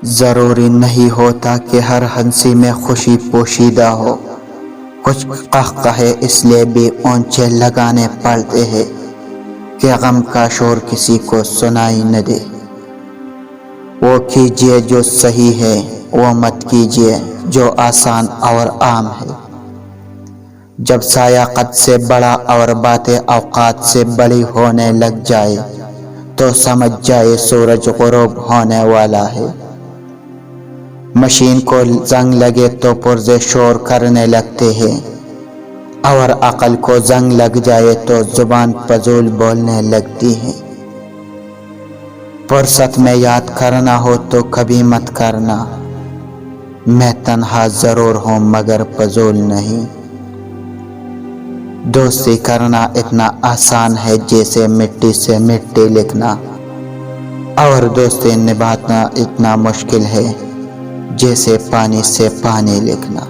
ضروری نہیں ہوتا کہ ہر ہنسی میں خوشی پوشیدہ ہو، کچھ قہقہے اس لیے بھی اونچے لگانے پڑتے ہیں کہ غم کا شور کسی کو سنائی نہ دے۔ وہ کیجئے جو صحیح ہے، وہ مت کیجئے جو آسان اور عام ہے۔ جب سایہ قد سے بڑا اور باتیں اوقات سے بڑی ہونے لگ جائے تو سمجھ جائے سورج غروب ہونے والا ہے۔ مشین کو زنگ لگے تو پرزے شور کرنے لگتے ہیں، اور عقل کو زنگ لگ جائے تو زبان فضول بولنے لگتی ہے۔ فرصت میں یاد کرنا ہو تو کبھی مت کرنا، میں تنہا ضرور ہوں مگر فضول نہیں۔ دوستی کرنا اتنا آسان ہے جیسے مٹی سے مٹی لکھنا، اور دوستی نبھانا اتنا مشکل ہے جیسے پانی سے پانی لکھنا۔